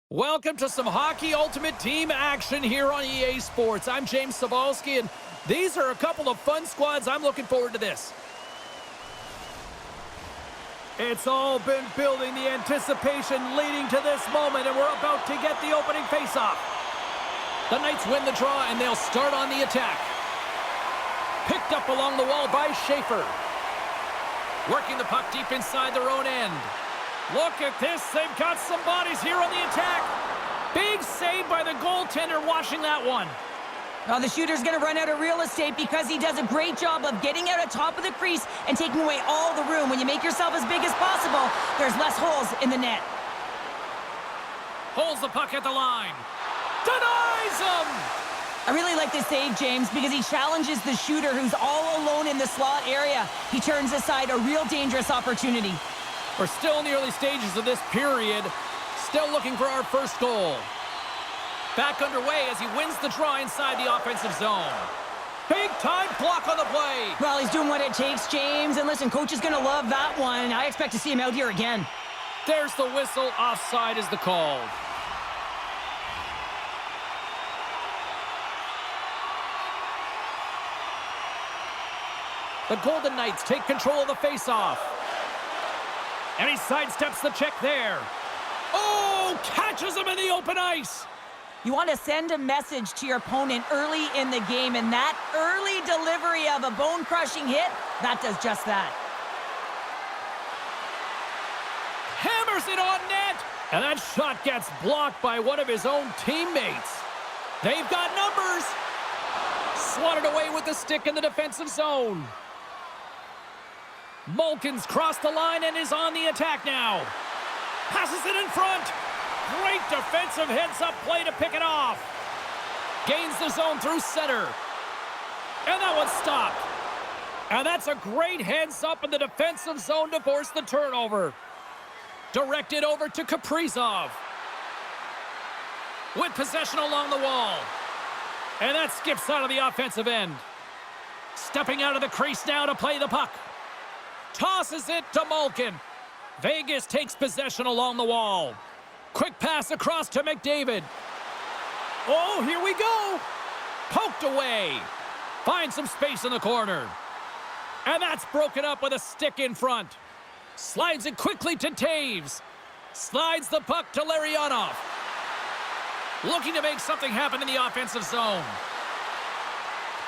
Welcome to some Hockey Ultimate Team action here on EA Sports. I'm James Cebulski, and these are a couple of fun squads. I'm looking forward to this. It's all been building, the anticipation leading to this moment, and we're about to get the opening faceoff. The Knights win the draw, and they'll start on the attack. Picked up along the wall by Schaefer. Working the puck deep inside their own end. Look at this. They've got some bodies here on the attack. Big save by the goaltender watching that one. Well, the shooter's going to run out of real estate because he does a great job of getting out at top of the crease and taking away all the room. When you make yourself as big as possible, there's less holes in the net. Holds the puck at the line. Denies him! I really like this save, James, because he challenges the shooter who's all alone in the slot area. He turns aside a real dangerous opportunity. We're still in the early stages of this period. Still looking for our first goal. Back underway as he wins the draw inside the offensive zone. Big time block on the play. Well, he's doing what it takes, James. And listen, coach is going to love that one. I expect to see him out here again. There's the whistle. Offside is the call. The Golden Knights take control of the faceoff. And he sidesteps the check there. Oh, catches him in the open ice. You want to send a message to your opponent early in the game, and that early delivery of a bone-crushing hit, that does just that. Hammers it on net. And that shot gets blocked by one of his own teammates. They've got numbers. Swatted away with the stick in the defensive zone. Malkin's crossed the line and is on the attack now. Passes it in front. Great defensive heads-up play to pick it off. Gains the zone through center. And that one's stopped. And that's a great heads-up in the defensive zone to force the turnover. Directed over to Kaprizov. With possession along the wall. And that skips out of the offensive end. Stepping out of the crease now to play the puck. Tosses it to Malkin. Vegas takes possession along the wall. Quick pass across to McDavid. Oh, here we go. Poked away. Finds some space in the corner. And that's broken up with a stick in front. Slides it quickly to Taves. Slides the puck to Larionov. Looking to make something happen in the offensive zone.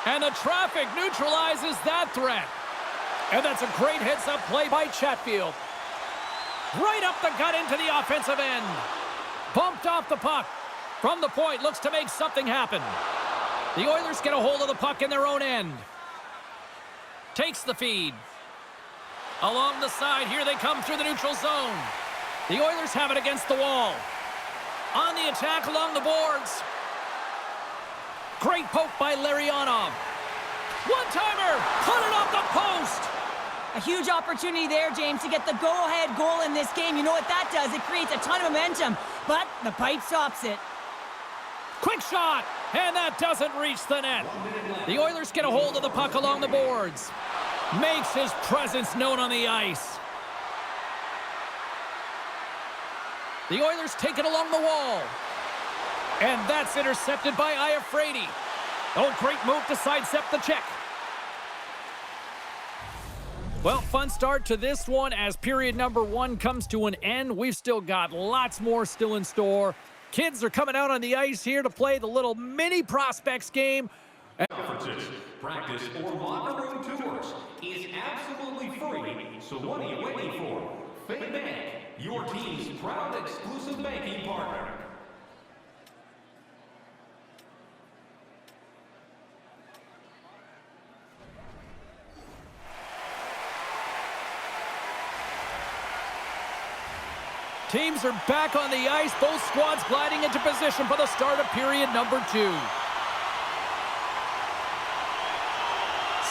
And the traffic neutralizes that threat. And that's a great heads-up play by Chatfield. Right up the gut into the offensive end. Bumped off the puck. From the point, looks to make something happen. The Oilers get a hold of the puck in their own end. Takes the feed. Along the side, here they come through the neutral zone. The Oilers have it against the wall. On the attack along the boards. Great poke by Larionov. One-timer! Put it off the post! A huge opportunity there, James, to get the go-ahead goal in this game. You know what that does? It creates a ton of momentum, but the pipe stops it. Quick shot, and that doesn't reach the net. The Oilers get a hold of the puck along the boards. Makes his presence known on the ice. The Oilers take it along the wall. And that's intercepted by Iafrate. Oh, great move to sidestep the check. Well, fun start to this one as period number one comes to an end. We've still got lots more still in store. Kids are coming out on the ice here to play the little mini prospects game. Conferences, practice, or locker room tours is absolutely free. So what are you waiting for? Finn Bank, your team's proud exclusive banking partner. Teams are back on the ice. Both squads gliding into position for the start of period number two.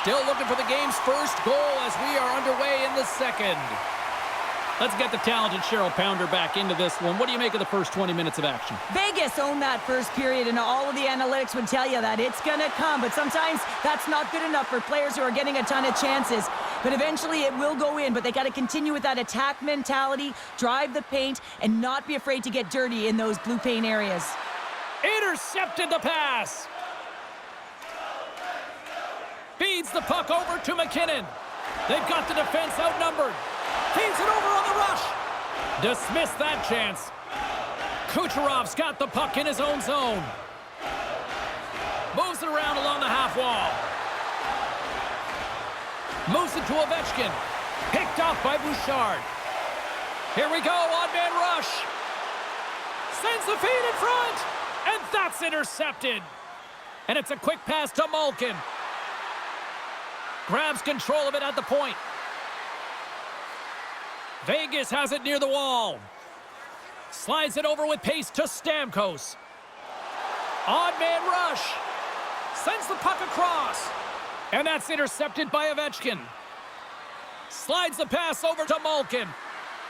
Still looking for the game's first goal as we are underway in the second. Let's get the talented Cheryl Pounder back into this one. What do you make of the first 20 minutes of action? Vegas owned that first period, and all of the analytics would tell you that it's going to come. But sometimes that's not good enough for players who are getting a ton of chances. but eventually it will go in. But they got to continue with that attack mentality, drive the paint, and not be afraid to get dirty in those blue paint areas. Intercepted the pass. Feeds the puck over to McKinnon. They've got the defense outnumbered. Feeds it over on the rush. Dismissed that chance. Kucherov's got the puck in his own zone. Moves it around along the half wall. Moves it to Ovechkin. Picked off by Bouchard. Here we go, on-man rush. Sends the feed in front. And that's intercepted. And it's a quick pass to Malkin. Grabs control of it at the point. Vegas has it near the wall. Slides it over with pace to Stamkos. On-man rush. Sends the puck across. And that's intercepted by Ovechkin. Slides the pass over to Malkin.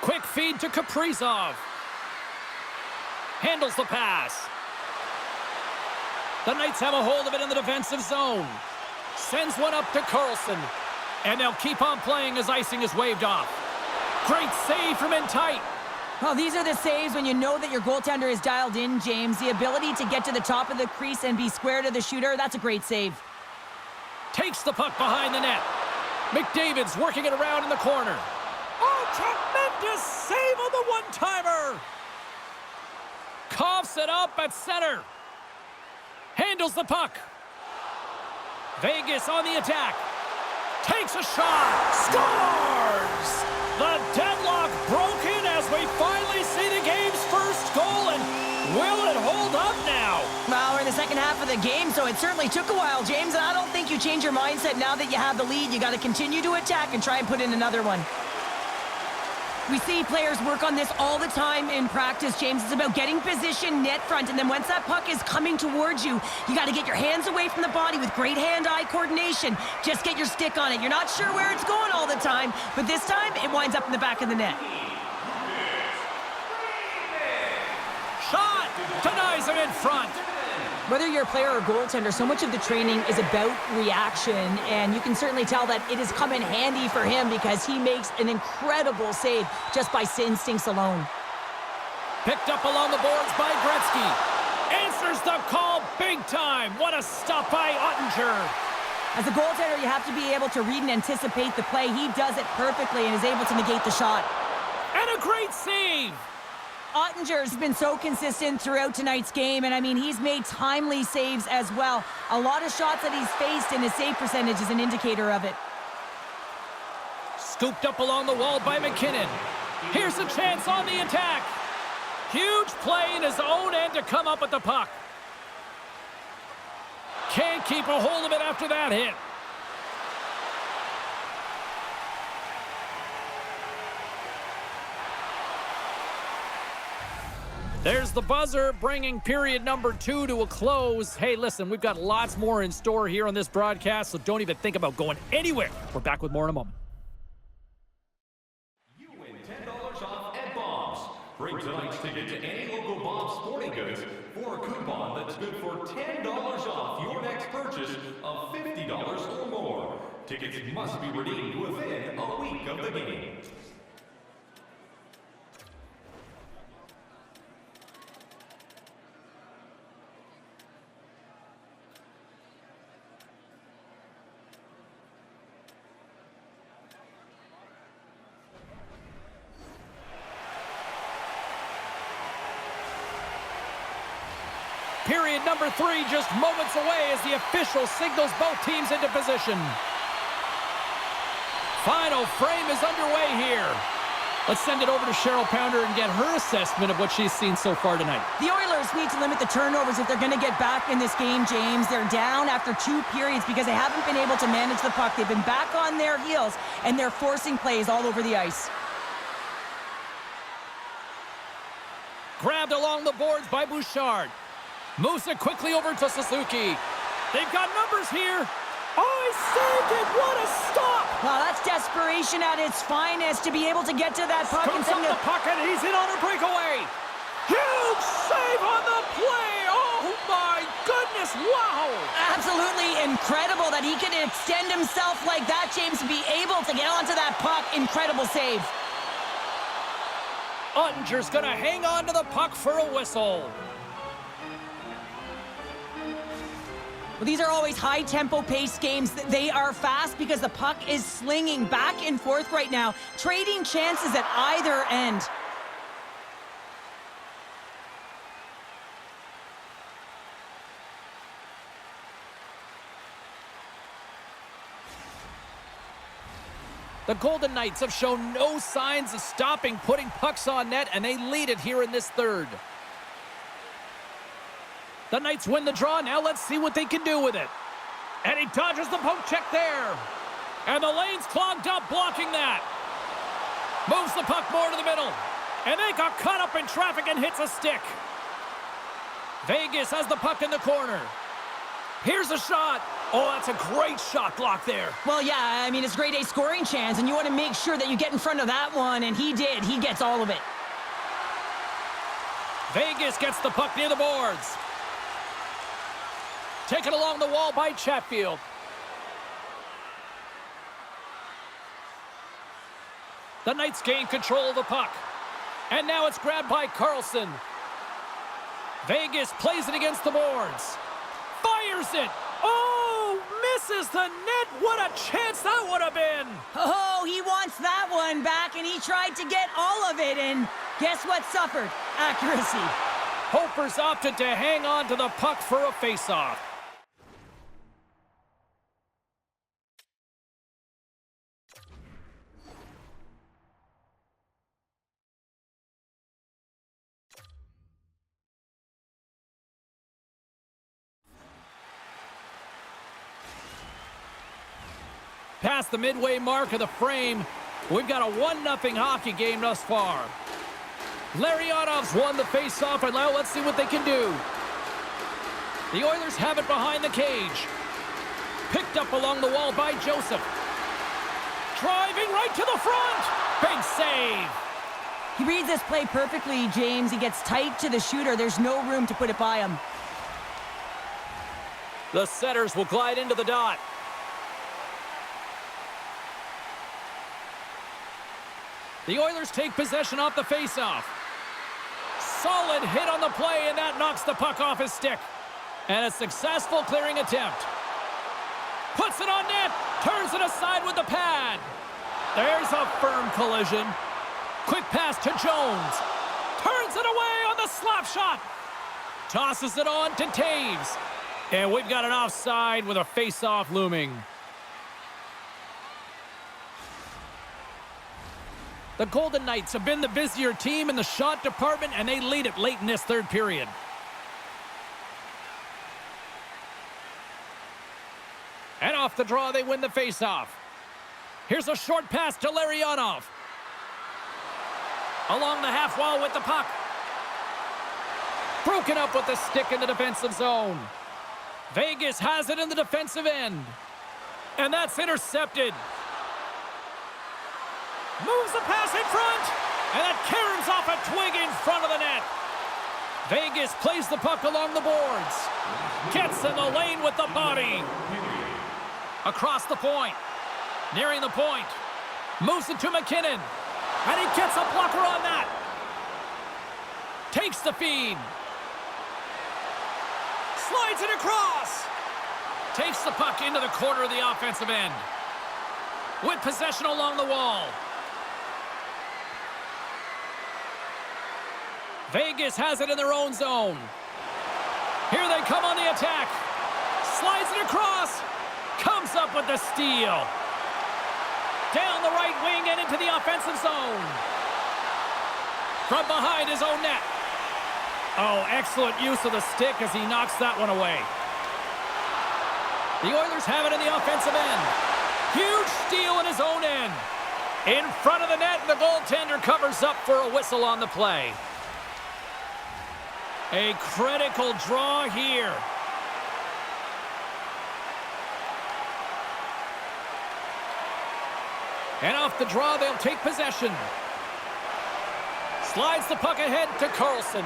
Quick feed to Kaprizov. Handles the pass. The Knights have a hold of it in the defensive zone. Sends one up to Carlson. And they'll keep on playing as icing is waved off. Great save from in tight. Well, these are the saves when you know that your goaltender is dialed in, James. The ability to get to the top of the crease and be square to the shooter, that's a great save. Takes the puck behind the net. McDavid's working it around in the corner. Oh, tremendous save on the one-timer. Coughs it up at center. Handles the puck. Vegas on the attack. Takes a shot. Scores! The deadlock broken as we finally see the game's first goal, and will it hold up now? Well, we're in the second half of the game, so it certainly took a while, James, and I don't think you change your mindset now that you have the lead. You got to continue to attack and try and put in another one. We see players work on this all the time in practice, James. It's about getting position net front, and then once that puck is coming towards you, you got to get your hands away from the body with great hand-eye coordination. Just get your stick on it. You're not sure where it's going all the time, but this time it winds up in the back of the net. Shot! Denies him in front. Whether you're a player or goaltender, so much of the training is about reaction, and you can certainly tell that it has come in handy for him because he makes an incredible save just by instincts alone. Picked up along the boards by Gretzky. Answers the call big time. What a stop by Ottinger. As a goaltender, you have to be able to read and anticipate the play. He does it perfectly and is able to negate the shot. And a great save. Ottinger's been so consistent throughout tonight's game, and I mean, he's made timely saves as well. A lot of shots that he's faced, and his save percentage is an indicator of it. Scooped up along the wall by McKinnon. Here's a chance on the attack. Huge play in his own end to come up with the puck. Can't keep a hold of it after that hit. There's the buzzer, bringing period number 2 to a close. Hey, listen, we've got lots more in store here on this broadcast, so don't even think about going anywhere. We're back with more in a moment. You win $10 off at Bob's. Bring tonight's ticket to any local Bob's Sporting Goods for a coupon that's good for $10 off your next purchase of $50 or more. Tickets must be redeemed within a week of the game. Period number 3 just moments away as the official signals both teams into position. Final frame is underway here. Let's send it over to Cheryl Pounder and get her assessment of what she's seen so far tonight. The Oilers need to limit the turnovers if they're going to get back in this game, James. They're down after 2 periods because they haven't been able to manage the puck. They've been back on their heels, and they're forcing plays all over the ice. Grabbed along the boards by Bouchard. Moves it quickly over to Suzuki. They've got numbers here. Oh, he saved it. What a stop. Well, that's desperation at its finest to be able to get to that puck and Scoops send up it. the puck, and he's in on a breakaway. Huge save on the play. Oh, my goodness pass. Wow! Absolutely incredible that he can extend himself like that, James, to be able to get onto that puck. Incredible save. Ottinger's going to hang on to the puck for a whistle. Well, these are always high-tempo pace games. They are fast because the puck is slinging back and forth right now, trading chances at either end. The Golden Knights have shown no signs of stopping putting pucks on net, and they lead it here in this third. The Knights win the draw. Now let's see what they can do with it. And he dodges the poke check there. And the lane's clogged up, blocking that. Moves the puck more to the middle. And they got caught up in traffic and hits a stick. Vegas has the puck in the corner. Here's a shot. Oh, that's a great shot block there. Well, yeah, I mean, it's grade A scoring chance, and you want to make sure that you get in front of that one, and he did. He gets all of it. Vegas gets the puck near the boards. Taken along the wall by Chatfield. The Knights gain control of the puck. And now it's grabbed by Carlson. Vegas plays it against the boards. Fires it. Oh, misses the net. What a chance that would have been. Oh, he wants that one back, and he tried to get all of it, and guess what suffered? Accuracy. Hopers opted to hang on to the puck for a faceoff. Past the midway mark of the frame, we've got a 1-0 hockey game thus far. Larionov's won the faceoff, and now let's see what they can do. The Oilers have it behind the cage. Picked up along the wall by Joseph. Driving right to the front. Big save. He reads this play perfectly, James. He gets tight to the shooter. There's no room to put it by him. The setters will glide into the dot. The Oilers take possession off the faceoff. Solid hit on the play, and that knocks the puck off his stick. And a successful clearing attempt. Puts it on net. Turns it aside with the pad. There's a firm collision. Quick pass to Jones. Turns it away on the slap shot. Tosses it on to Taves. And we've got an offside with a faceoff looming. The Golden Knights have been the busier team in the shot department, and they lead it late in this third period. And off the draw, they win the faceoff. Here's a short pass to Larionov. Along the half wall with the puck. Broken up with the stick in the defensive zone. Vegas has it in the defensive end. And that's intercepted. Moves the pass in front, and that caroms off a twig in front of the net. Vegas plays the puck along the boards. Gets in the lane with the body. Across the point. Nearing the point. Moves it to McKinnon. And he gets a blocker on that. Takes the feed. Slides it across. Takes the puck into the corner of the offensive end. With possession along the wall. Vegas has it in their own zone. Here they come on the attack. Slides it across. Comes up with the steal. Down the right wing and into the offensive zone. From behind his own net. Oh, excellent use of the stick as he knocks that one away. The Oilers have it in the offensive end. Huge steal in his own end. In front of the net, and the goaltender covers up for a whistle on the play. A critical draw here. And off the draw, they'll take possession. Slides the puck ahead to Carlson.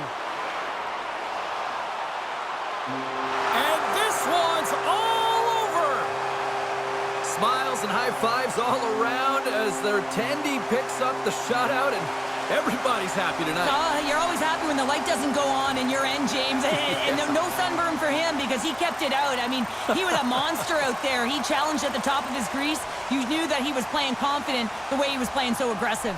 And and high fives all around as their attendee picks up the shutout, and everybody's happy tonight. You're always happy when the light doesn't go on in your end, James. And no sunburn for him because he kept it out. I mean, he was a monster out there. He challenged at the top of his crease. You knew that he was playing confident the way he was playing so aggressive.